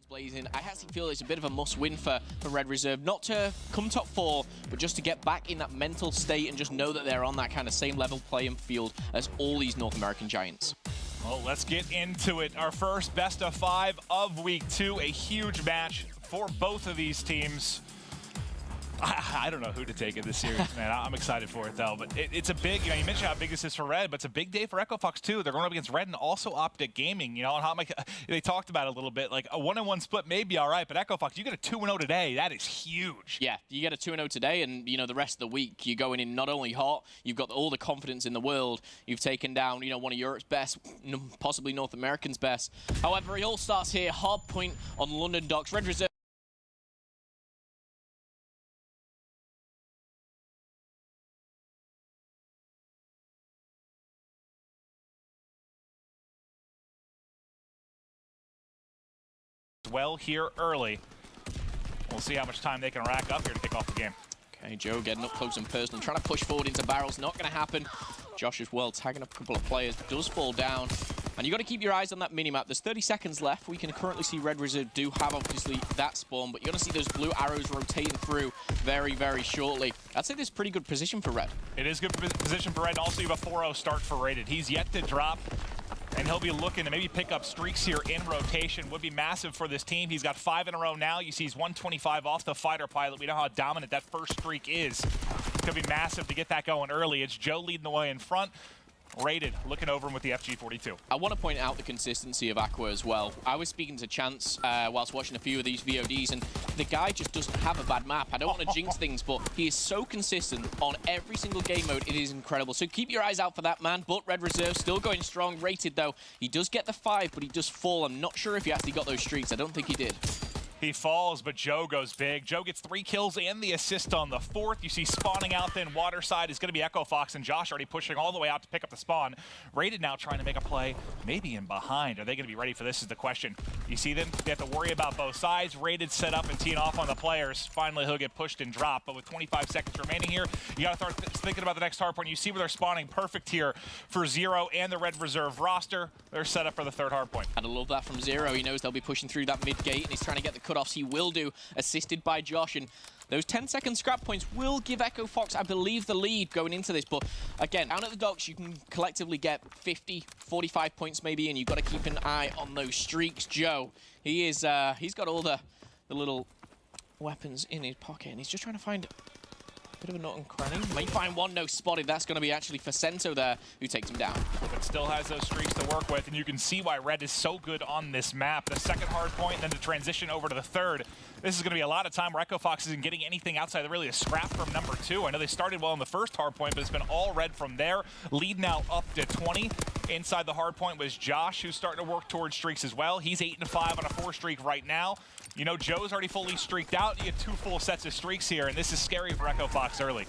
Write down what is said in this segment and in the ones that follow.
blazing. I actually feel it's a bit of a must-win for Red Reserve, not to come top 4, but just to get back in that mental state and just know that they're on that kind of same level playing field as all these North American giants. Well, let's get into it. Our first best of 5 of week 2, a huge match for both of these teams. I don't know who to take in this series, man. I'm excited for it, though. But it's a big, you mentioned how big this is for Red, but it's a big day for Echo Fox, too. They're going up against Red and also Optic Gaming, and how they talked about it a little bit. Like, a 1-1 split may be all right, but Echo Fox, you get a 2-0 today. That is huge. Yeah, you get a 2-0 today, and, the rest of the week, you're going in not only hot, you've got all the confidence in the world. You've taken down, one of Europe's best, possibly North America's best. However, it all starts here. Hard point on London docks. Red Reserve. Well here early. We'll see how much time they can rack up here to kick off the game. Okay, Joe getting up close and personal, trying to push forward into barrels. Not going to happen. Josh as well, tagging up a couple of players, does fall down. And you got to keep your eyes on that minimap. There's 30 seconds left. We can currently see Red Reserve do have, obviously, that spawn, but you're going to see those blue arrows rotating through very, very shortly. I'd say this is pretty good position for Red. It is good position for Red. And also, you have a 4-0 start for Rated. He's yet to drop. And he'll be looking to maybe pick up streaks here in rotation. Would be massive for this team. He's got 5 in a row now. You see he's 125 off the fighter pilot. We know how dominant that first streak is. Could be massive to get that going early. It's Joe leading the way in front. Rated looking over him with the FG42. I want to point out the consistency of Aqua as well. I was speaking to Chance whilst watching a few of these VODs, and the guy just doesn't have a bad map. I don't want to jinx things, but he is so consistent on every single game mode. It is incredible. So keep your eyes out for that, man. But Red Reserve still going strong. Rated, though. He does get the 5, but he does fall. I'm not sure if he actually got those streaks. I don't think he did. He falls, but Joe goes big. Joe gets 3 kills and the assist on the 4th. You see spawning out then water side is going to be Echo Fox, and Josh already pushing all the way out to pick up the spawn. Rated now trying to make a play, maybe in behind. Are they going to be ready for this is the question. You see them? They have to worry about both sides. Rated set up and teeing off on the players. Finally, he'll get pushed and dropped, but with 25 seconds remaining here, you got to start thinking about the next hard point. You see where they're spawning perfect here for Zero and the Red Reserve roster. They're set up for the 3rd hard point. And I love that from Zero. He knows they'll be pushing through that mid gate, and he's trying to get the cutoffs. He will do, assisted by Josh, and those 10-second scrap points will give Echo Fox, I believe, the lead going into this. But again, down at the docks, you can collectively get 50, 45 points maybe, and you've got to keep an eye on those streaks. Joe, he's got all the little weapons in his pocket, and he's just trying to find a bit of a nut and cranny. Might find one, no spotted. That's going to be actually Facento there who takes him down. But still has those streaks to work with, and you can see why Red is so good on this map. The 2nd hard point, and then the transition over to the 3rd. This is going to be a lot of time where Echo Fox isn't getting anything outside of really a scrap from number 2. I know they started well in the 1st hard point, but it's been all Red from there. Lead now up to 20. Inside the hard point was Josh, who's starting to work towards streaks as well. He's 8-5 on a 4 streak right now. Joe's already fully streaked out. You get 2 full sets of streaks here, and this is scary for Echo Fox early.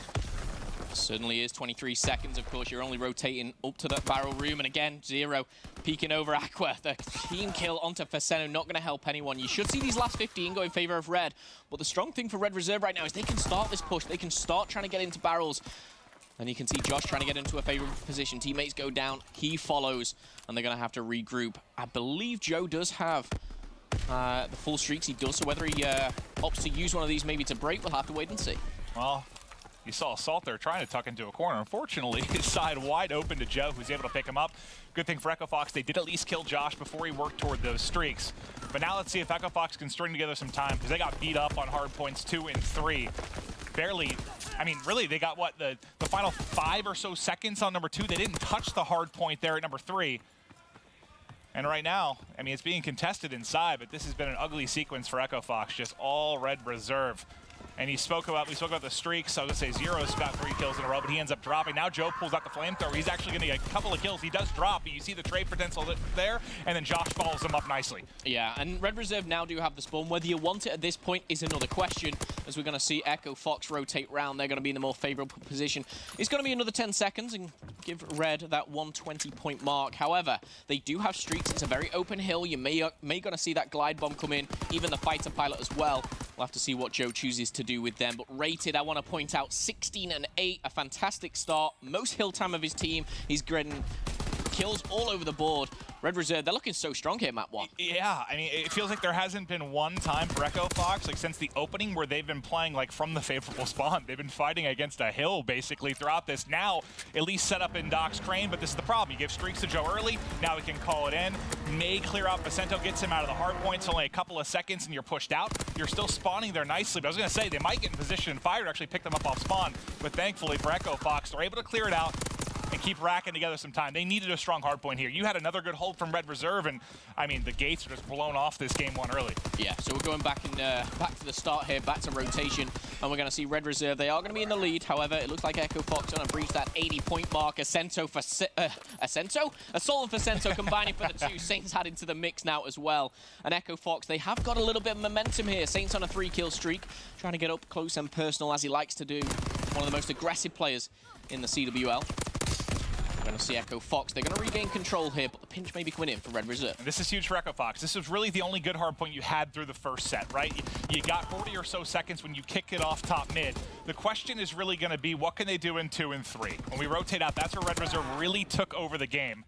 Certainly is. 23 seconds, of course. You're only rotating up to that barrel room. And again, Zero peeking over Aqua. The team kill onto Faceno, not going to help anyone. You should see these last 15 go in favor of Red. But the strong thing for Red Reserve right now is they can start this push. They can start trying to get into barrels. And you can see Josh trying to get into a favorable position. Teammates go down. He follows. And they're going to have to regroup. I believe Joe does have the full streaks. He does. So whether he opts to use one of these maybe to break, we'll have to wait and see. Well, you saw Assault there trying to tuck into a corner. Unfortunately, his side wide open to Joe, who's able to pick him up. Good thing for Echo Fox, they did at least kill Josh before he worked toward those streaks. But now let's see if Echo Fox can string together some time, because they got beat up on hard points 2 and 3. Barely, really, they got, what, the final 5 or so seconds on number 2. They didn't touch the hard point there at number 3. And right now, it's being contested inside, but this has been an ugly sequence for Echo Fox, just all Red Reserve. And we spoke about the streaks. I was going to say Zero's got 3 kills in a row, but he ends up dropping. Now Joe pulls out the flamethrower. He's actually going to get a couple of kills. He does drop, but you see the trade potential there, and then Josh follows him up nicely. Yeah, and Red Reserve now do have the spawn. Whether you want it at this point is another question, as we're going to see Echo Fox rotate round. They're going to be in the more favorable position. It's going to be another 10 seconds and give Red that 120-point mark. However, they do have streaks. It's a very open hill. You may going to see that glide bomb come in, even the fighter pilot as well. We'll have to see what Joe chooses to do with them. But Rated, I want to point out, 16-8, a fantastic start. Most hill time of his team. He's getting kills all over the board. Red Reserve, they're looking so strong here, map 1. Yeah, I mean, it feels like there hasn't been one time for Echo Fox, like since the opening, where they've been playing like from the favorable spawn. They've been fighting against a hill basically throughout this. Now, at least set up in Doc's Crane, but this is the problem. You give streaks to Joe early, now he can call it in. May clear out Vicento, gets him out of the hard point. It's only a couple of seconds and you're pushed out. You're still spawning there nicely, but I was gonna say, they might get in position and fire to actually pick them up off spawn, but thankfully for Echo Fox, they're able to clear it out and keep racking together some time. They needed a strong hard point here. You had another good hold from Red Reserve, and I mean, the gates are just blown off this game 1 early. Yeah, so we're going back to the start here, back to rotation, and we're going to see Red Reserve. They are going to be in the lead. However, it looks like Echo Fox going to breach that 80-point mark. Ascento for Assault and Vicento combining for the 2. Saints had into the mix now as well. And Echo Fox, they have got a little bit of momentum here. Saints on a 3-kill streak, trying to get up close and personal as he likes to do. One of the most aggressive players in the CWL. We're going to see Echo Fox. They're going to regain control here, but the pinch may be coming in for Red Reserve. And this is huge for Echo Fox. This was really the only good hard point you had through the first set, right? You got 40 or so seconds when you kick it off top mid. The question is really going to be, what can they do in 2 and 3? When we rotate out, that's where Red Reserve really took over the game.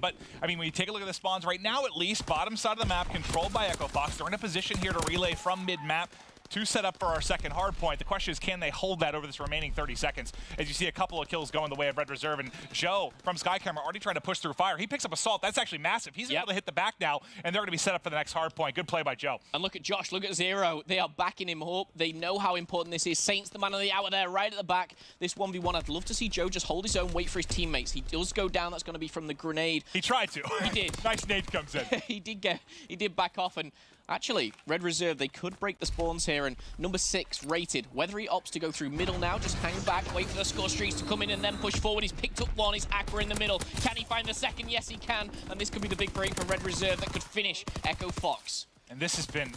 But, I mean, when you take a look at the spawns right now, at least, bottom side of the map, controlled by Echo Fox. They're in a position here to relay from mid-map to set up for our second hard point. The question is, can they hold that over this remaining 30 seconds? As you see a couple of kills going the way of Red Reserve, and Joe from Sky Camera already trying to push through fire. He picks up Assault. That's actually massive. He's able to hit the back now, and they're going to be set up for the next hard point. Good play by Joe. And look at Josh, look at Zero. They are backing him up. They know how important this is. Saints, the man of the hour there, right at the back. This 1v1, I'd love to see Joe just hold his own, wait for his teammates. He does go down. That's going to be from the grenade. He tried to. He did. Nice nade comes in. He did back off, and actually, Red Reserve, they could break the spawns here, and number 6 rated. Whether he opts to go through middle now, just hang back, wait for the score streaks to come in and then push forward. He's picked up one, he's Aqua in the middle. Can he find the second? Yes, he can. And this could be the big break for Red Reserve that could finish Echo Fox. And this has been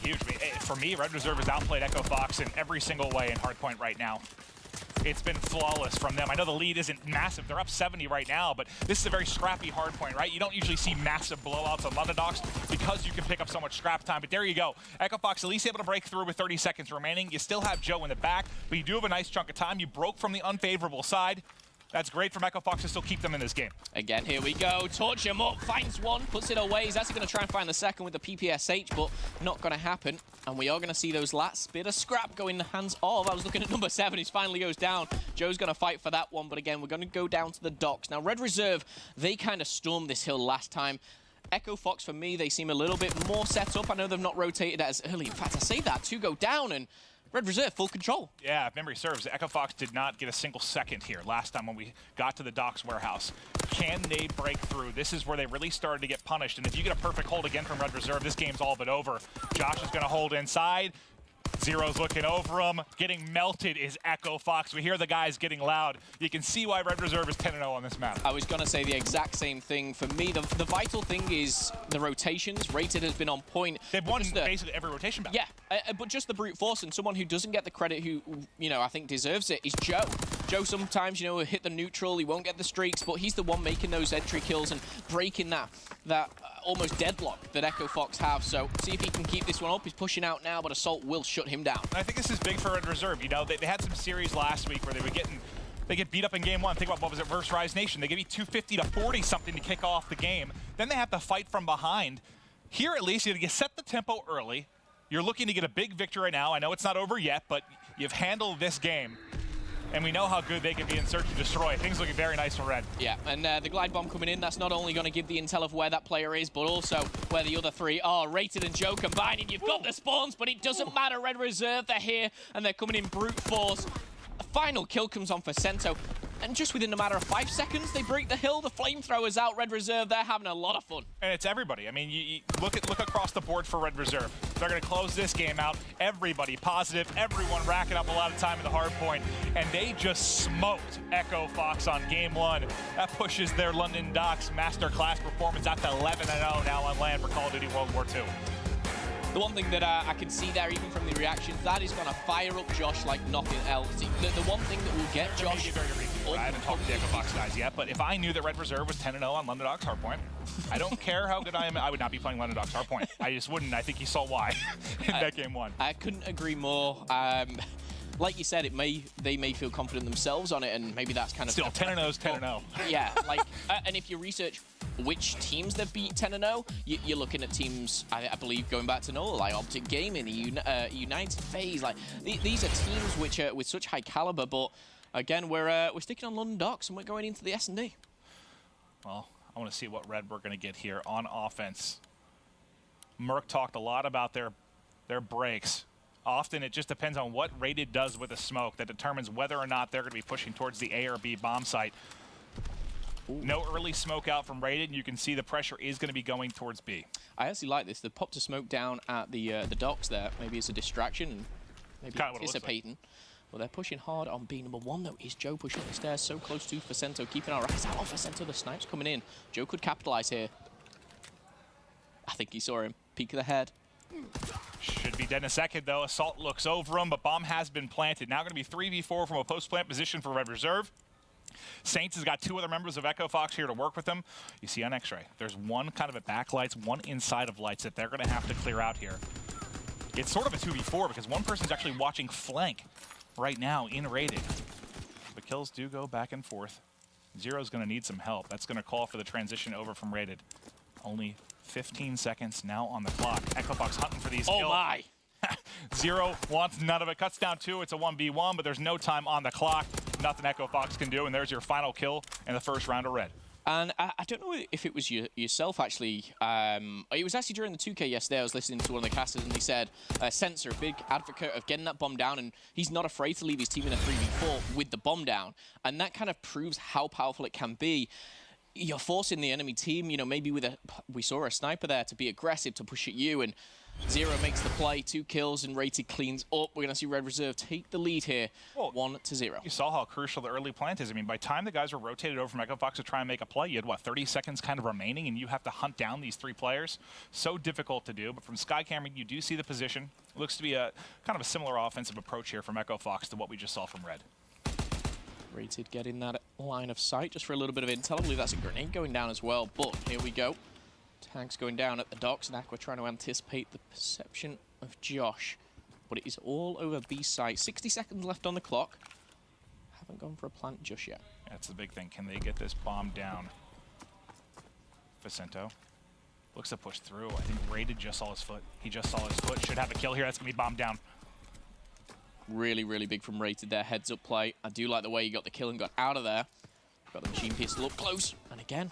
huge. I mean, for me, Red Reserve has outplayed Echo Fox in every single way in hardpoint right now. It's been flawless from them. I know the lead isn't massive. They're up 70 right now, but this is a very scrappy hardpoint, right? You don't usually see massive blowouts on London Docks because you can pick up so much scrap time. But there you go. Echo Fox at least able to break through with 30 seconds remaining. You still have Joe in the back, but you do have a nice chunk of time. You broke from the unfavorable side. That's great from Echo Fox to still keep them in this game. Again, here we go. Torch him up, finds one, puts it away. He's actually going to try and find the second with the PPSH, but not going to happen. And we are going to see those last bit of scrap go in the hands of, I was looking at number 7, he finally goes down. Joe's going to fight for that one, but again, we're going to go down to the docks. Now, Red Reserve, they kind of stormed this hill last time. Echo Fox, for me, they seem a little bit more set up. I know they've not rotated as early. In fact, I say that, 2 go down, and Red Reserve, full control. Yeah, if memory serves, Echo Fox did not get a single second here last time when we got to the docks warehouse. Can they break through? This is where they really started to get punished. And if you get a perfect hold again from Red Reserve, this game's all but over. Josh is going to hold inside. Zero's looking over him. Getting melted is Echo Fox. We hear the guys getting loud. You can see why Red Reserve is 10-0 on this map. I was going to say the exact same thing. For me, the vital thing is the rotations. Rated has been on point. They've won basically every rotation battle. Yeah, but just the brute force, and someone who doesn't get the credit, who, you know, I think deserves it, is Joe. Joe sometimes, you know, will hit the neutral, he won't get the streaks, but he's the one making those entry kills and breaking that almost deadlock that Echo Fox have. So see if he can keep this one up. He's pushing out now, but Assault will shut him down. And I think this is big for Red Reserve. You know, they had some series last week where they get beat up in game 1. Think about what was it versus Rise Nation. They give you 250 to 40 something to kick off the game. Then they have to fight from behind. Here at least, you set the tempo early. You're looking to get a big victory right now. I know it's not over yet, but you've handled this game. And we know how good they can be in Search and Destroy. Things looking very nice for Red. Yeah, and the glide bomb coming in, that's not only going to give the intel of where that player is, but also where the other 3 are. Rated and Joe combining. You've got the spawns, but it doesn't matter. Red Reserve, they're here, and they're coming in brute force. A final kill comes on for Vicento. And just within a matter of 5 seconds, they break the hill. The flamethrowers out. Red Reserve, they're having a lot of fun. And it's everybody. I mean, you look across the board for Red Reserve. They're going to close this game out. Everybody positive. Everyone racking up a lot of time in the hard point. And they just smoked Echo Fox on game 1. That pushes their London Docks masterclass performance out to 11-0 now on land for Call of Duty World War II. The one thing that I can see there, even from the reactions, that is going to fire up Josh like nothing else. The one thing that will get Josh... I haven't talked to the Echo Fox guys yet, but if I knew that Red Reserve was 10-0 on London Docks Hardpoint, I don't care how good I am, I would not be playing London Docks Hardpoint. I just wouldn't. I think you saw why in that game 1. I couldn't agree more. like you said, they may feel confident themselves on it, and maybe that's kind of still 10-0 is 10-0. Yeah, like, and if you research which teams they've beat 10-0, you're looking at teams, I believe, going back to NOLA, like Optic Gaming, United FaZe. Like these are teams which are with such high caliber, but again, we're sticking on London Docks and we're going into the S&D. Well, I want to see what Red we're going to get here on offense. Merc talked a lot about their breaks. Often it just depends on what Rated does with the smoke that determines whether or not they're going to be pushing towards the A or B bomb site. Ooh. No early smoke out from Rated, and you can see the pressure is going to be going towards B. I actually like this. They popped a smoke down at the docks there. Maybe it's a distraction, and maybe anticipating. Well, they're pushing hard on B. Number 1, though, is Joe pushing up the stairs so close to Facento, keeping our eyes out on Facento. The snipes coming in. Joe could capitalize here. I think he saw him. Peek of the head. Should be dead in a second, though. Assault looks over him, but bomb has been planted. Now going to be 3v4 from a post-plant position for Red Reserve. Saints has got 2 other members of Echo Fox here to work with them. You see on X-Ray, there's one kind of at back lights, one inside of lights that they're going to have to clear out here. It's sort of a 2v4 because one person's actually watching flank right now in Rated. But kills do go back and forth. Zero's going to need some help. That's going to call for the transition over from Rated. Only 15 seconds now on the clock. Echo Fox hunting for these kills. Oh my! Zero wants none of it. Cuts down 2. It's a 1v1, but there's no time on the clock. Nothing Echo Fox can do, and there's your final kill in the first round of Red. And I don't know if it was yourself, actually. It was actually during the 2K yesterday. I was listening to one of the casters, and he said, Sensor, a big advocate of getting that bomb down, and he's not afraid to leave his team in a 3v4 with the bomb down. And that kind of proves how powerful it can be. You're forcing the enemy team, you know, maybe with we saw a sniper there, to be aggressive, to push at you, and Zero makes the play, 2 kills, and Rated cleans up. We're going to see Red Reserve take the lead here, 1-0. You saw how crucial the early plant is. I mean, by the time the guys were rotated over from Echo Fox to try and make a play, you had, what, 30 seconds kind of remaining, and you have to hunt down these 3 players. So difficult to do, but from Sky Camera, you do see the position. It looks to be a kind of a similar offensive approach here from Echo Fox to what we just saw from Red. Rated getting that line of sight just for a little bit of intel. I believe that's a grenade going down as well, but here we go. Tags going down at the docks, and Aqua trying to anticipate the perception of Josh. But it is all over B site. 60 seconds left on the clock. Haven't gone for a plant just yet. That's the big thing. Can they get this bomb down? Facento looks to push through. I think Rated just saw his foot. He just saw his foot. Should have a kill here. That's going to be bombed down. Really, really big from Rated there. Heads up play. I do like the way he got the kill and got out of there. Got the machine pistol up close. And again,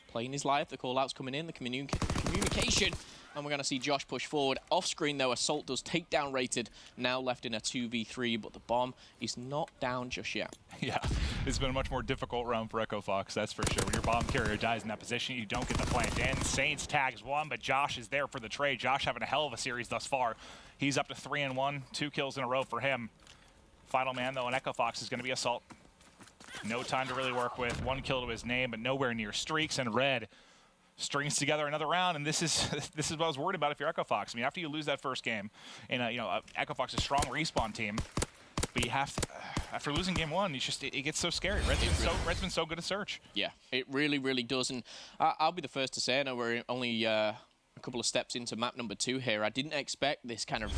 playing his life. The call-out's coming in. The communication. And we're going to see Josh push forward. Off-screen, though, Assault does take down Rated. Now left in a 2v3, but the bomb is not down just yet. Yeah, it's been a much more difficult round for Echo Fox, that's for sure. When your bomb carrier dies in that position, you don't get the plant in. Saints tags 1, but Josh is there for the trade. Josh having a hell of a series thus far. He's up to 3-1, 2 kills in a row for him. Final man, though, on Echo Fox is going to be Assault. No time to really work with. 1 kill to his name, but nowhere near streaks. And Red strings together another round, and this is what I was worried about if you're Echo Fox. I mean, after you lose that first game, in Echo Fox is a strong respawn team, but you have to, after losing game 1, it gets so scary. Red's been so good at search. Yeah, it really, really does. And I'll be the first to say, I know we're only a couple of steps into map number 2 here. I didn't expect this kind of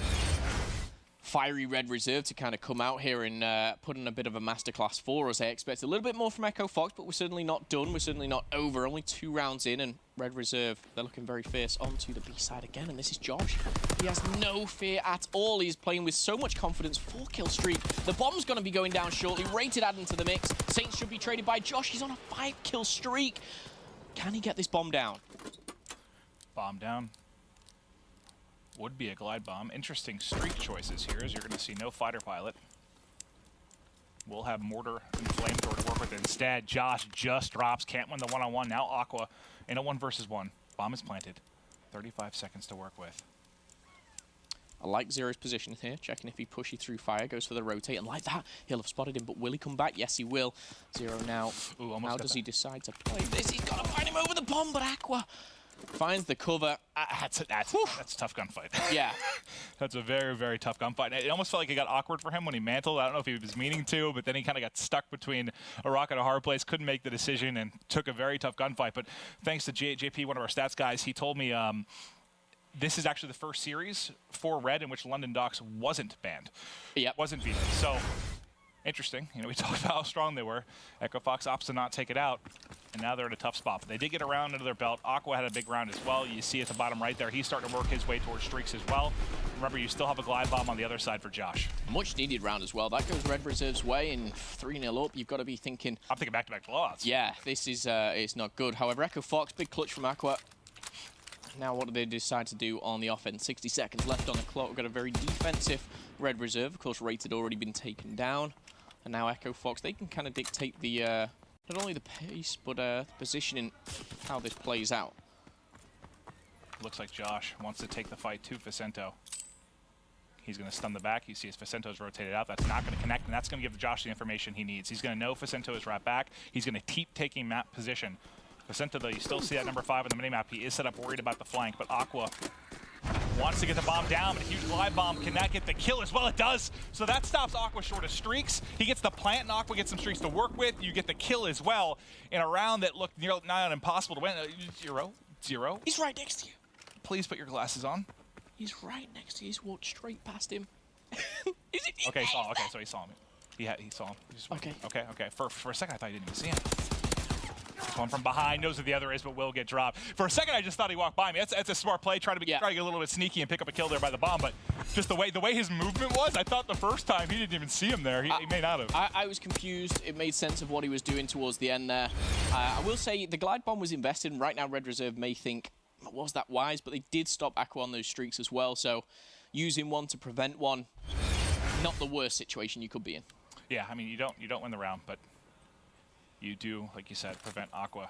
fiery Red Reserve to kind of come out here and put in a bit of a masterclass for us. I expect a little bit more from Echo Fox, but we're certainly not done. We're certainly not over. Only 2 rounds in, and Red Reserve, they're looking very fierce onto the B side again, and this is Josh. He has no fear at all. He's playing with so much confidence. 4-kill streak. The bomb's going to be going down shortly. Rated adding to the mix. Saints should be traded by Josh. He's on a 5-kill streak. Can he get this bomb down? Bomb down. Would be a glide bomb. Interesting streak choices here, as you're going to see no fighter pilot. We'll have mortar and flamethrower to work with instead. Josh just drops, can't win the one-on-one. Now Aqua in a 1 versus 1. Bomb is planted. 35 seconds to work with. I like Zero's position here, checking if he pushes through fire, goes for the rotate, and like that, he'll have spotted him, but will he come back? Yes, he will. Zero now. Ooh, how does he decide to play this? He's got to find him over the bomb, but Aqua finds the cover. That's a tough gunfight. Yeah. That's a very, very tough gunfight. It almost felt like it got awkward for him when he mantled. I don't know if he was meaning to, but then he kind of got stuck between a rock and a hard place, couldn't make the decision, and took a very tough gunfight. But thanks to JP, one of our stats guys, he told me this is actually the first series for Red in which London Docks wasn't banned. Yep. Wasn't vetoed. So, interesting. You know, we talked about how strong they were. Echo Fox opts to not take it out, and now they're in a tough spot. But they did get a round under their belt. Aqua had a big round as well. You see at the bottom right there, he's starting to work his way towards streaks as well. Remember, you still have a glide bomb on the other side for Josh. Much needed round as well. That goes Red Reserve's way, and 3-0 up. You've got to be thinking... I'm thinking back-to-back blowouts. Yeah, this is it's not good. However, Echo Fox, big clutch from Aqua. Now what do they decide to do on the offense? 60 seconds left on the clock. We've got a very defensive Red Reserve. Of course, Rated already been taken down. And now Echo Fox, they can kind of dictate the not only the pace, but the positioning, how this plays out. Looks like Josh wants to take the fight to Vicento. He's going to stun the back. You see as Vicento's rotated out. That's not going to connect, and that's going to give Josh the information he needs. He's going to know Vicento is right back. He's going to keep taking map position. Vicento, though, you still see that number 5 on the minimap. He is set up worried about the flank, but Aqua wants to get the bomb down, but a huge glide bomb cannot get the kill as well. It does. So that stops Aqua short of streaks. He gets the plant, and Aqua gets some streaks to work with. You get the kill as well in a round that looked nigh on impossible to win. 0-0. He's right next to you. Please put your glasses on. He's right next to you. He's walked straight past him. Okay, so he saw him. He saw him. Okay. Okay. For a second, I thought he didn't even see him. One from behind, knows who the other is, but will get dropped. For a second, I just thought he walked by me. That's a smart play, try to get a little bit sneaky and pick up a kill there by the bomb. But just the way his movement was, I thought the first time he didn't even see him there. He may not have. I was confused. It made sense of what he was doing towards the end there. I will say the glide bomb was invested, and right now Red Reserve may think, was that wise? But they did stop Aqua on those streaks as well. So using one to prevent one, not the worst situation you could be in. Yeah, I mean you don't win the round, but you do, like you said, prevent Aqua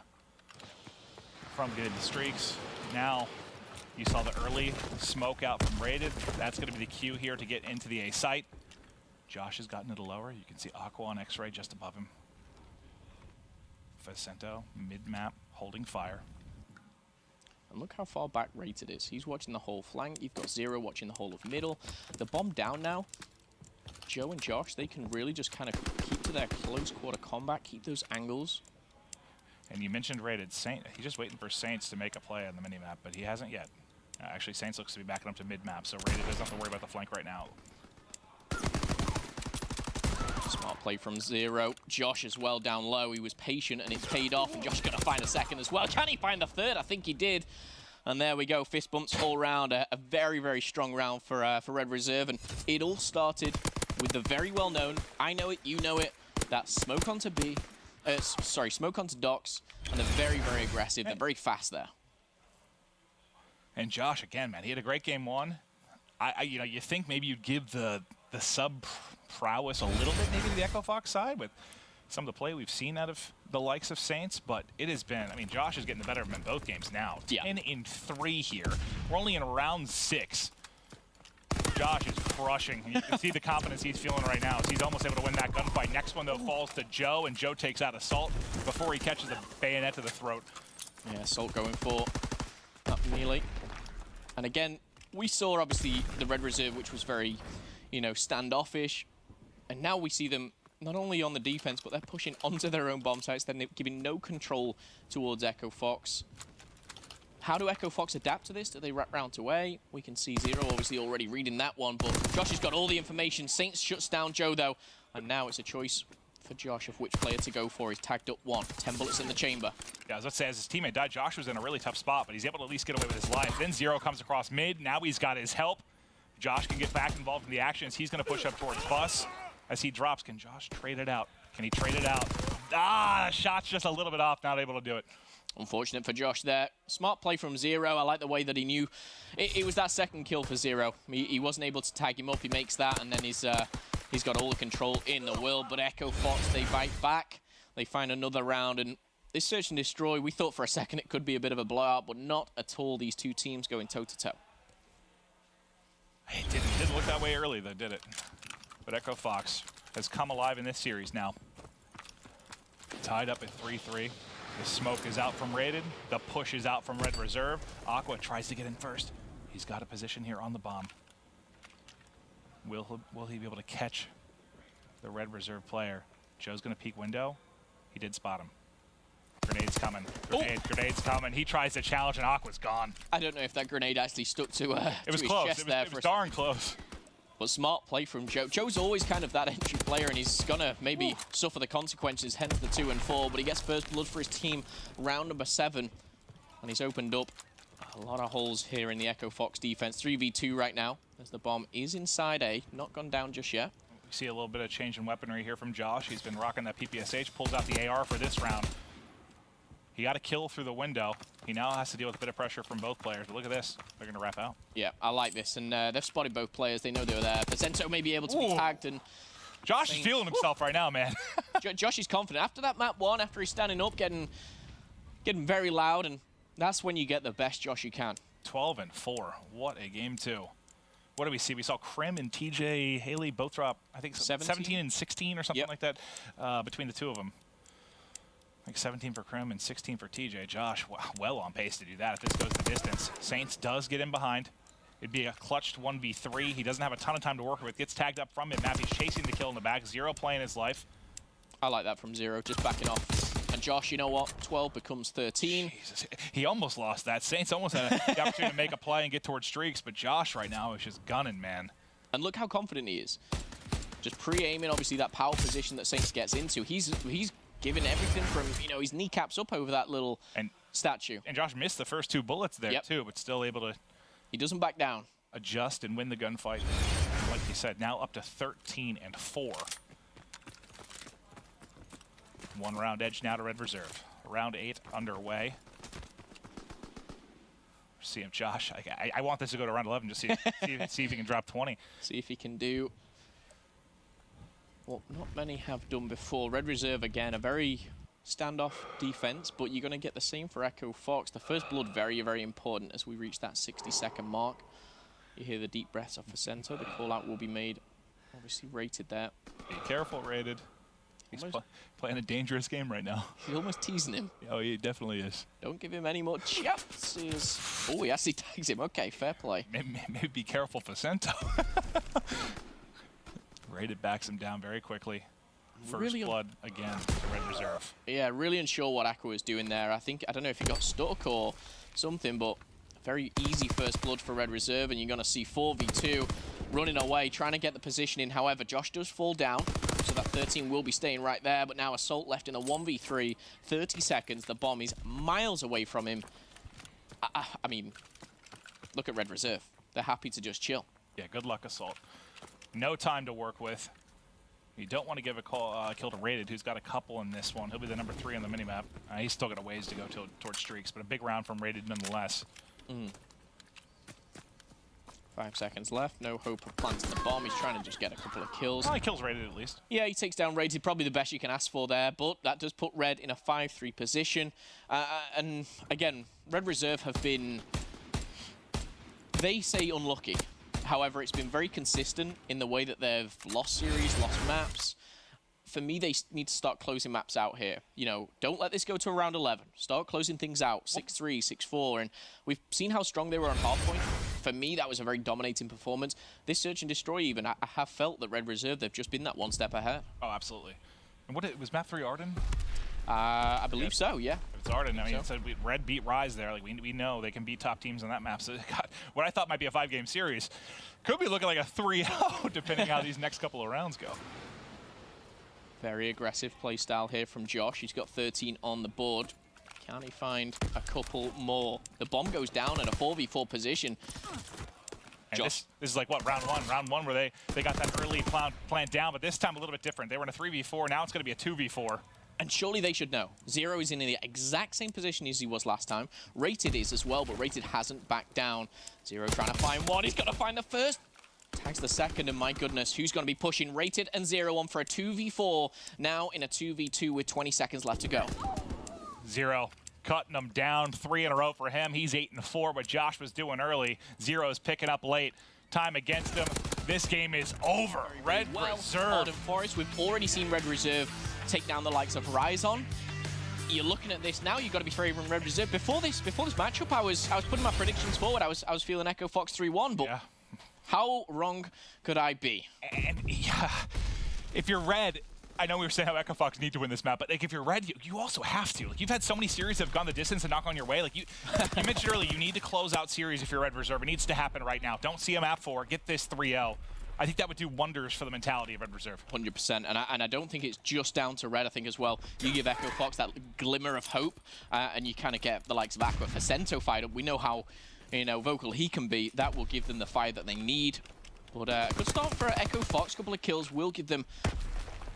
from getting the streaks. Now, you saw the early smoke out from Rated. That's going to be the cue here to get into the A site. Josh has gotten it lower. You can see Aqua on X-ray just above him. Vicento, mid-map, holding fire. And look how far back Rated is. He's watching the whole flank. You've got Zero watching the whole of middle. The bomb down now. Joe and Josh, they can really just kind of keep to their close quarter combat, keep those angles. And you mentioned Rated. Saint, he's just waiting for Saints to make a play on the minimap, but he hasn't yet. Actually, Saints looks to be backing up to mid-map, so Rated doesn't have to worry about the flank right now. Smart play from Zero. Josh as well down low. He was patient, and it's paid off, and Josh going to find a second as well. Can he find the third? I think he did. And there we go, fist bumps all round. A very, very strong round for Red Reserve, and it all started with the very well-known, I know it, you know it, that smoke onto B, smoke onto Docks, and they're very, very aggressive. They're very fast there. And Josh, again, man, he had a great game one. You think maybe you'd give the sub prowess a little bit maybe to the Echo Fox side with some of the play we've seen out of the likes of Saints, but it has been, I mean, Josh is getting the better of him in both games now. Yeah. 10 in 3 here. We're only in round 6. Josh is crushing. You can see the confidence he's feeling right now. He's almost able to win that gunfight. Next one, though, falls to Joe, and Joe takes out Assault before he catches a bayonet to the throat. Yeah, Assault going for that melee. And again, we saw, obviously, the Red Reserve, which was very, standoffish. And now we see them not only on the defense, but they're pushing onto their own bomb sites. They're giving no control towards Echo Fox. How do Echo Fox adapt to this? Do they wrap round away? We can see Zero obviously already reading that one, but Josh has got all the information. Saints shuts down Joe, though, and now it's a choice for Josh of which player to go for. He's tagged up 1. 10 bullets in the chamber. Yeah, as I say, as his teammate died, Josh was in a really tough spot, but he's able to at least get away with his life. Then Zero comes across mid. Now he's got his help. Josh can get back involved in the actions. He's going to push up towards Bus. As he drops, can Josh trade it out? Can he trade it out? Shot's just a little bit off, not able to do it. Unfortunate for Josh there. Smart play from Zero. I like the way that he knew. It was that second kill for Zero. He wasn't able to tag him up. He makes that, and then he's got all the control in the world. But Echo Fox, they bite back. They find another round, and they search and destroy. We thought for a second it could be a bit of a blowout, but not at all. These two teams going toe-to-toe. It didn't look that way early, though, did it? But Echo Fox has come alive in this series now. Tied up at 3-3. The smoke is out from Rated. The push is out from Red Reserve. Aqua tries to get in first. He's got a position here on the bomb. Will he be able to catch the Red Reserve player? Joe's going to peek window. He did spot him. Grenade's coming. Grenade's coming. He tries to challenge, and Aqua's gone. I don't know if that grenade actually stuck to, it was his close. chest It was darn close. But smart play from Joe. Joe's always kind of that entry player, and he's gonna maybe suffer the consequences, hence the 2 and 4, but he gets first blood for his team, round number 7, and he's opened up a lot of holes here in the Echo Fox defense. 3v2 right now, as the bomb is inside A, not gone down just yet. We see a little bit of change in weaponry here from Josh. He's been rocking that PPSH, pulls out the AR for this round. He got a kill through the window. He now has to deal with a bit of pressure from both players. But look at this. They're going to wrap out. Yeah, I like this. And they've spotted both players. They know they were there. Pacento may be able to be tagged. And Josh is feeling himself right now, man. Josh is confident. After that map 1, after he's standing up, getting very loud. And that's when you get the best Josh you can. 12 and 4. What a game 2. What do we see? We saw Krim and TJ Haley both drop, I think, 17 and 16 or something like that between the 2 of them. Like 17 for Krim and 16 for TJ. Josh, well on pace to do that if this goes the distance. Saints does get in behind. It'd be a clutched 1v3. He doesn't have a ton of time to work with. Gets tagged up from mid-map. He's chasing the kill in the back. Zero playing his life. I like that from Zero, just backing off. And Josh, you know what? 12 becomes 13. Jesus. He almost lost that. Saints almost had the opportunity to make a play and get towards streaks, but Josh right now is just gunning, man. And look how confident he is. Just pre-aiming, obviously, that power position that Saints gets into. He's giving everything from, his kneecaps up over that little statue. And Josh missed the first 2 bullets there, too, but still able to... He doesn't back down. Adjust and win the gunfight. Like you said, now up to 13 and 4. 1 round edge now to Red Reserve. Round 8 underway. See if Josh... I want this to go to round 11, just see if he can drop 20. See if he can do what not many have done before. Red Reserve, again, a very standoff defense, but you're going to get the same for Echo Fox. The first blood, very, very important as we reach that 60-second mark. You hear the deep breaths of Facento. The call-out will be made. Obviously rated there. Be careful, rated. He's playing a dangerous game right now. He's almost teasing him. Oh, he definitely is. Don't give him any more chances. Oh, he actually tags him. Okay, fair play. Maybe be careful, Facento. Rated backs him down very quickly. First blood again to Red Reserve. Yeah, really unsure what Aqua was doing there. I don't know if he got stuck or something, but very easy first blood for Red Reserve, and you're going to see 4v2 running away, trying to get the positioning. However, Josh does fall down, so that 13 will be staying right there, but now Assault left in a 1v3, 30 seconds. The bomb is miles away from him. I mean, look at Red Reserve. They're happy to just chill. Yeah, good luck, Assault. No time to work with. You don't want to give a kill to Rated, who's got a couple in this one. He'll be the number 3 on the minimap. He's still got a ways to go towards streaks, but a big round from Rated nonetheless. 5 seconds left. No hope of planting the bomb. He's trying to just get a couple of kills. Well, he kills Rated at least. Yeah, he takes down Rated. Probably the best you can ask for there, but that does put Red in a 5-3 position. And again, Red Reserve have been, they say, unlucky. However, it's been very consistent in the way that they've lost series, lost maps. For me, they need to start closing maps out here. Don't let this go to around 11. Start closing things out, 6-3, 6-4. And we've seen how strong they were on hardpoint. For me, that was a very dominating performance. This Search and Destroy even, I have felt that Red Reserve, they've just been that one step ahead. Oh, absolutely. And was map 3 Arden? I believe so, yeah. It's Arden. I mean, so Red beat Rise there. Like we know they can beat top teams on that map. So God, what I thought might be a 5-game series could be looking like a 3-0 depending how these next couple of rounds go. Very aggressive play style here from Josh. He's got 13 on the board. Can he find a couple more? The bomb goes down at a 4v4 position. And this is like, what, round one where they got that early plant down, but this time a little bit different. They were in a 3v4. Now it's going to be a 2v4. And surely they should know. Zero is in the exact same position as he was last time. Rated is as well, but Rated hasn't backed down. Zero trying to find one. He's got to find the first. Tags the second, and my goodness, who's going to be pushing Rated and Zero on for a 2v4, now in a 2v2 with 20 seconds left to go. Zero cutting them down, 3 in a row for him. He's 8 and 4, but Josh was doing early. Zero's picking up late. Time against him. This game is over. Red Reserve. Forest, we've already seen Red Reserve take down the likes of Ryzon. You're looking at this now, you've got to be favoring Red Reserve. Before this matchup, I was putting my predictions forward. I was feeling Echo Fox 3-1, but how wrong could I be? And yeah, if you're Red, I know we were saying how Echo Fox need to win this map, but like if you're Red, you also have to. Like, you've had so many series that have gone the distance and knock on your way. Like you mentioned earlier, you need to close out series if you're Red Reserve. It needs to happen right now. Don't see a map 4. Get this 3-0. I think that would do wonders for the mentality of Red Reserve. 100%, and I don't think it's just down to Red. I think as well, you give Echo Fox that glimmer of hope, and you kind of get the likes of Aqua Facento fired up. We know how, vocal he can be. That will give them the fire that they need. But a good start for Echo Fox. Couple of kills will give them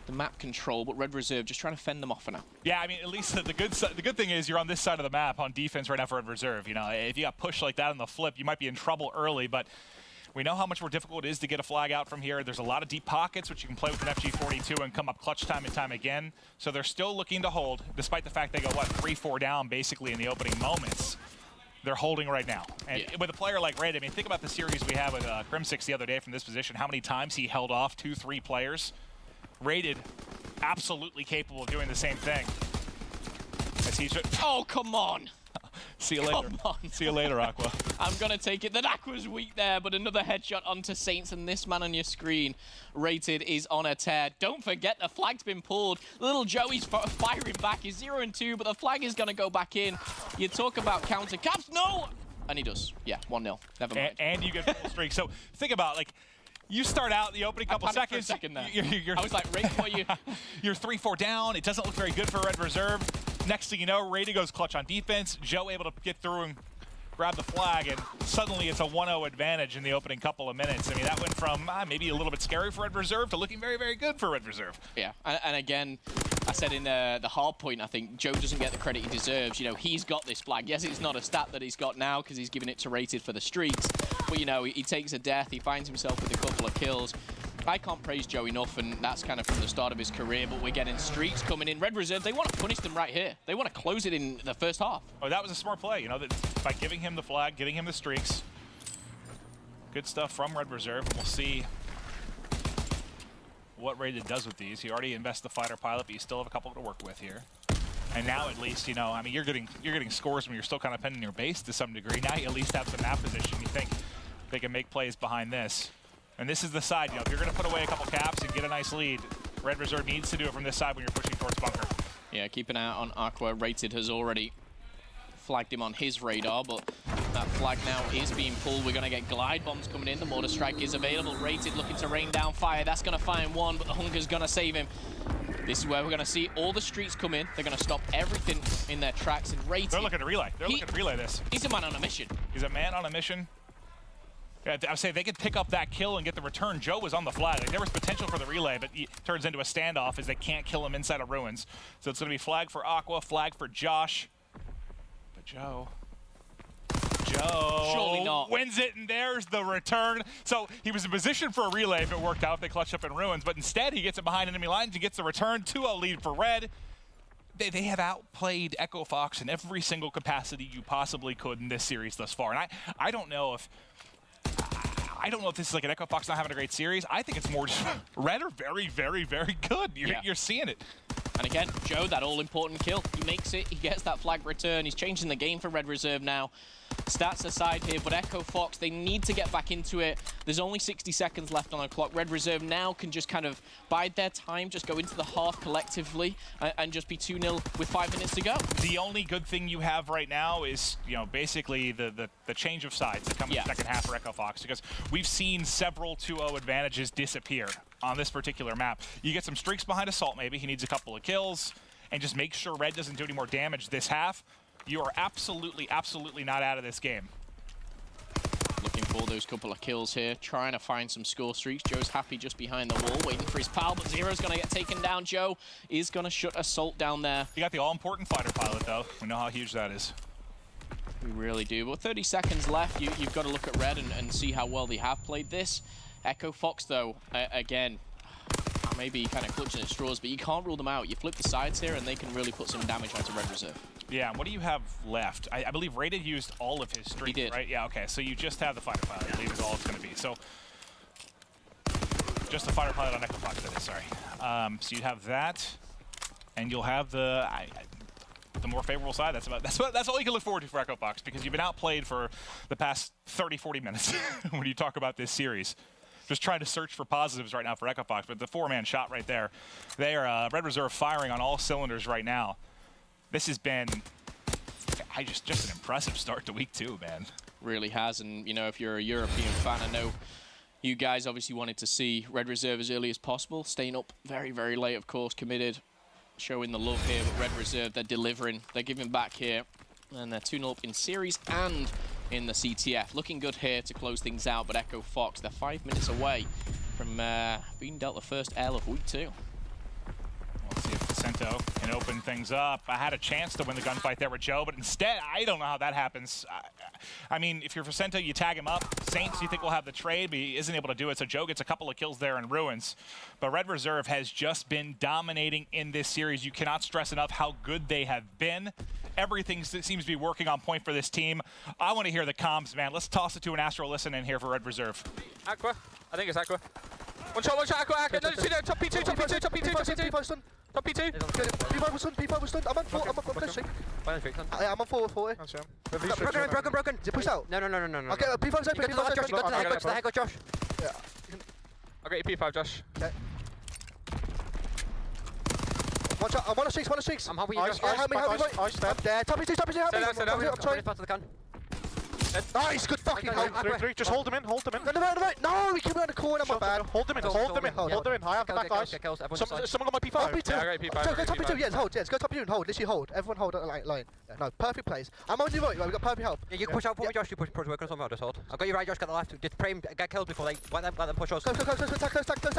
the map control, but Red Reserve just trying to fend them off for now. Yeah, I mean, at least the good thing is you're on this side of the map on defense right now for Red Reserve. If you got pushed like that on the flip, you might be in trouble early, but we know how much more difficult it is to get a flag out from here. There's a lot of deep pockets, which you can play with an FG42 and come up clutch time and time again. So they're still looking to hold, despite the fact they go, 3-4 down basically in the opening moments. They're holding right now. And with a player like Raid, I mean, think about the series we had with Crim6 the other day from this position, how many times he held off 2-3 players. Rated, absolutely capable of doing the same thing. As he's oh, come on. See you later. See you later, Aqua. I'm going to take it that Aqua's weak there, but another headshot onto Saints, and this man on your screen, Rated, is on a tear. Don't forget the flag's been pulled. Little Joey's firing back. He's 0-2, but the flag is going to go back in. You talk about counter caps. No! And he does. Yeah, 1-0. Never mind. And you get full streak. So think about, like, you start out the opening couple seconds. For a second there. You're, I was like, right before you... You're 3-4 down. It doesn't look very good for Red Reserve. Next thing you know, Rated goes clutch on defense. Joe able to get through and grab the flag, and suddenly it's a 1-0 advantage in the opening couple of minutes. I mean, that went from maybe a little bit scary for Red Reserve to looking very, very good for Red Reserve. Yeah, and again, I said in the hard point, I think Joe doesn't get the credit he deserves. He's got this flag. Yes, it's not a stat that he's got now because he's giving it to Rated for the streaks, but he takes a death. He finds himself with a couple of kills. I can't praise Joe enough, and that's kind of from the start of his career, but we're getting streaks coming in. Red Reserve, they want to punish them right here. They want to close it in the first half. Oh, that was a smart play, by giving him the flag, getting him the streaks. Good stuff from Red Reserve, and we'll see what Rated does with these. He already invests the fighter pilot, but you still have a couple to work with here. And now at least, I mean, you're getting scores when you're still kind of pending your base to some degree. Now you at least have some map position. You think they can make plays behind this. And this is the side, if you're going to put away a couple caps and get a nice lead, Red Reserve needs to do it from this side when you're pushing towards bunker. Yeah, keep an eye out on Aqua. Rated has already flagged him on his radar, but that flag now is being pulled. We're going to get glide bombs coming in. The mortar strike is available. Rated looking to rain down fire. That's going to find one, but the Hunger's going to save him. This is where we're going to see all the streets come in. They're going to stop everything in their tracks. And Rated... They're looking to relay. They're looking to relay this. He's a man on a mission. He's a man on a mission. I would say they could pick up that kill and get the return. Joe was on the flag. Like, there was potential for the relay, but it turns into a standoff as they can't kill him inside of ruins. So it's going to be flag for Aqua, flag for Josh. But Joe surely not wins it, and there's the return. So he was in position for a relay if it worked out, if they clutched up in ruins, but instead he gets it behind enemy lines and gets the return. 2-0 lead for Red. They have outplayed Echo Fox in every single capacity you possibly could in this series thus far. And I don't know if this is like an Echo Fox not having a great series. I think it's more just Red are very, very, very good. You're seeing it. And again, Joe, that all-important kill. He makes it. He gets that flag return. He's changing the game for Red Reserve now. Stats aside here, but Echo Fox, they need to get back into it. There's only 60 seconds left on the clock. Red Reserve now can just kind of bide their time, just go into the half collectively, and just be 2-0 with 5 minutes to go. The only good thing you have right now is, basically the change of sides that come in the second half for Echo Fox, because we've seen several 2-0 advantages disappear on this particular map. You get some streaks behind Assault, maybe. He needs a couple of kills, and just make sure Red doesn't do any more damage this half. You are absolutely, absolutely not out of this game. Looking for those couple of kills here, trying to find some score streaks. Joe's happy just behind the wall, waiting for his pal, but Zero's going to get taken down. Joe is going to shut Assault down there. You got the all-important fighter pilot, though. We know how huge that is. We really do. But 30 seconds left. You've got to look at Red and see how well they have played this. Echo Fox, though, again, maybe kind of clutching at straws, but you can't rule them out. You flip the sides here, and they can really put some damage onto Red Reserve. Yeah, and what do you have left? I believe Rated used all of his streaks, he did. Right? Yeah, okay, so you just have the fighter pilot, I believe is all it's going to be. So, just the fighter pilot on Echo Fox, that is, sorry. So you have that, and you'll have the more favorable side. That's all you can look forward to for Echo Fox, because you've been outplayed for the past 30, 40 minutes when you talk about this series. just trying to search for positives right now for Echofox, but the 4-man shot right there. They are Red Reserve firing on all cylinders right now. This has been just an impressive start to week 2, man. Really has, and you know, if you're a European fan, I know you guys obviously wanted to see Red Reserve as early as possible, staying up very, very late, of course, committed, showing the love here, but Red Reserve, they're delivering, they're giving back here, and they're 2-0 up in series and in the CTF. Looking good here to close things out, but Echofox, they're 5 minutes away from being dealt the first L of week 2. Let's see if Vicento can open things up. I had a chance to win the gunfight there with Joe, but instead, I don't know how that happens. I mean, if you're Vicento, you tag him up. Saints, you think will have the trade, but he isn't able to do it, so Joe gets a couple of kills there in Ruins. But Red Reserve has just been dominating in this series. You cannot stress enough how good they have been. Everything seems to be working on point for this team. I want to hear the comms, man. Let's toss it to an Astro Listen in here for Red Reserve. Aqua. I think it's Aqua. One shot, Aqua. No, top P2, top P2, top P2, top P2. Top P2. P5 was stunned. I'm on 4, I'm on 4 with 40. Broken. Is it pushed out? No. Okay, P5's open. You got the head, Josh. Yeah. I'll get your P5, Josh. Okay. Watch out, I'm on a streaks. I'm helping you, Josh. Help me. I'm there. Top P2, help me. I'm trying. Fast to the gun. Nice, good fucking help. 3-3, just hold him in. No, he came around the corner, my bad. Hold him in. I have the back guys. Someone got my P5. Top P2. Yeah, I got P5. Go top P2, yes, hold. Yes, go top P2 and hold. Literally hold. Everyone hold on the line. Yeah, no, perfect plays. I'm on your right, we got perfect help. Yeah, you can push out for me, Josh. You push work on something, I'll just hold. I've got you right, Josh, get the left. Just pray him, get killed before they let them push us. Close, attack,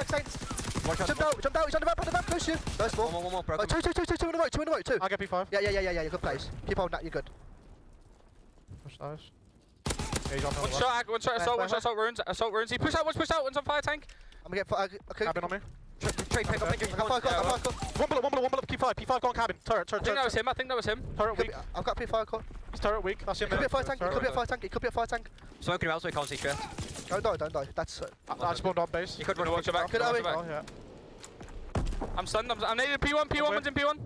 Saints. Jump out, he's on the map, push you. First ball. One more, broken. Two in the right, two. I get P5. Yeah, good plays. Keep holding that, you're good. Push those. Yeah, he's on the One left. shot, assault ruins. He pushed out, one's on fire tank. I'm gonna get okay. Cabin on me. Trade, pick up injury. One bullet, P5 gone cabin. Turret. I think that was him. Turret weak. I've got P5 caught. He's turret weak. That's him. It could be a fire tank. Smoking him out so he can't see straight. Don't die. That's I spawned on base. You could run watch your back. Oh, yeah. I'm stunned. I'm naded P1. One's in P1.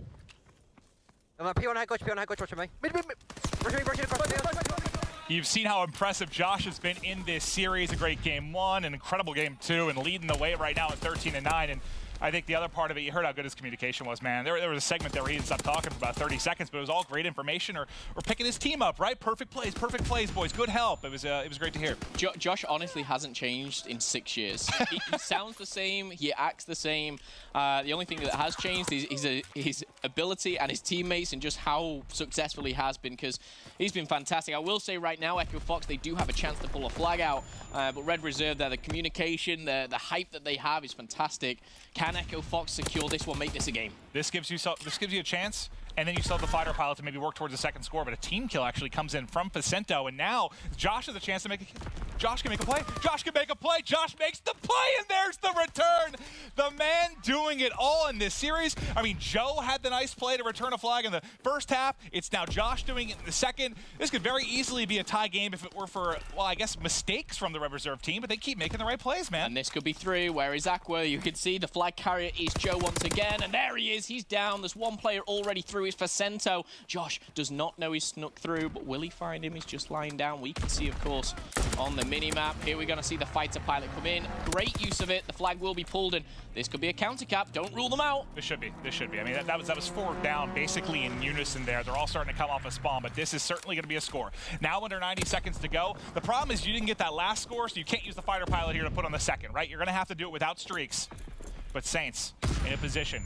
I'm at P1 head coach, watch me. Mid. Rushing across P1. You've seen how impressive Josh has been in this series. A great game 1, an incredible game 2, and leading the way right now at 13-9. And I think the other part of it, you heard how good his communication was, man. There was a segment there where he didn't stop talking for about 30 seconds, but it was all great information or picking his team up, right? Perfect plays, boys. Good help. It was great to hear. Josh honestly hasn't changed in 6 years. He sounds the same. He acts the same. The only thing that has changed is his ability and his teammates and just how successful he has been, because he's been fantastic. I will say right now, Echofox, they do have a chance to pull a flag out, but Red Reserve, the communication, the hype that they have is fantastic. Can Echofox secure this one, make this a game? This gives you a chance, and then you still have the fighter pilot to maybe work towards a second score, but a team kill actually comes in from Vicento, and now Josh has a chance to make a kill. Josh can make a play. Josh makes the play, and there's the return. The man doing it all in this series. I mean, Joe had the nice play to return a flag in the first half. It's now Josh doing it in the second. This could very easily be a tie game if it were for, well, I guess mistakes from the Red Reserve team, but they keep making the right plays, man. And this could be 3. Where is Aqua? You can see the flag carrier is Joe once again, and there he is. He's down. There's one player already through. It's Vicento. Josh does not know he's snuck through, but will he find him? He's just lying down. We can see, of course, on the mini-map. Here we're going to see the fighter pilot come in. Great use of it. The flag will be pulled, and this could be a counter cap. Don't rule them out. This should be. I mean, that was 4 down basically in unison there. They're all starting to come off a spawn, but this is certainly going to be a score. Now under 90 seconds to go. The problem is you didn't get that last score, so you can't use the fighter pilot here to put on the second, right? You're going to have to do it without streaks. But Saints in a position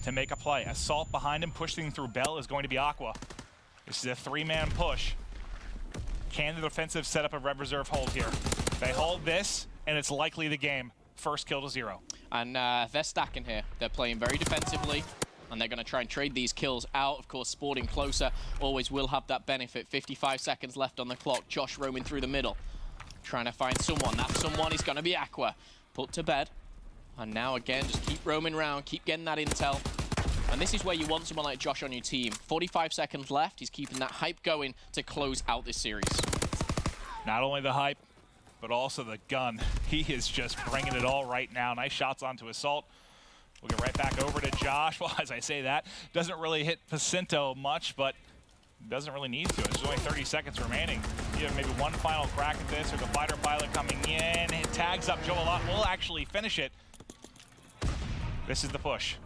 to make a play. Assault behind him, pushing through Bell is going to be Aqua. This is a 3-man push. Can the defensive setup of Red Reserve hold here? They hold this, and it's likely the game. First kill to 0. And they're stacking here. They're playing very defensively, and they're going to try and trade these kills out. Of course, sporting closer always will have that benefit. 55 seconds left on the clock. Josh roaming through the middle, trying to find someone. That someone is going to be Aqua. Put to bed. And now again, just keep roaming around, keep getting that intel. And this is where you want someone like Josh on your team. 45 seconds left. He's keeping that hype going to close out this series. Not only the hype, but also the gun. He is just bringing it all right now. Nice shots onto Assault. We'll get right back over to Josh. Well, as I say that, doesn't really hit Vicento much, but Doesn't really need to. There's only 30 seconds remaining. You have maybe one final crack at this, or the fighter pilot coming in. It tags up Joe a lot. Will actually finish it. This is the push.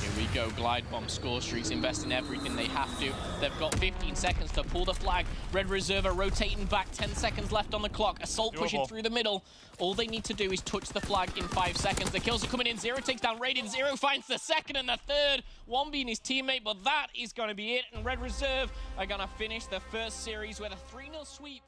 Here we go, glide bomb, score streaks, invest in everything they have to. They've got 15 seconds to pull the flag. Red Reserve are rotating back, 10 seconds left on the clock. Assault pushing through the middle. All they need to do is touch the flag in 5 seconds. The kills are coming in. Zero takes down Raiden. Zero finds the second and the third. One being his teammate, but that is going to be it. And Red Reserve are going to finish the first series with a 3-0 sweep.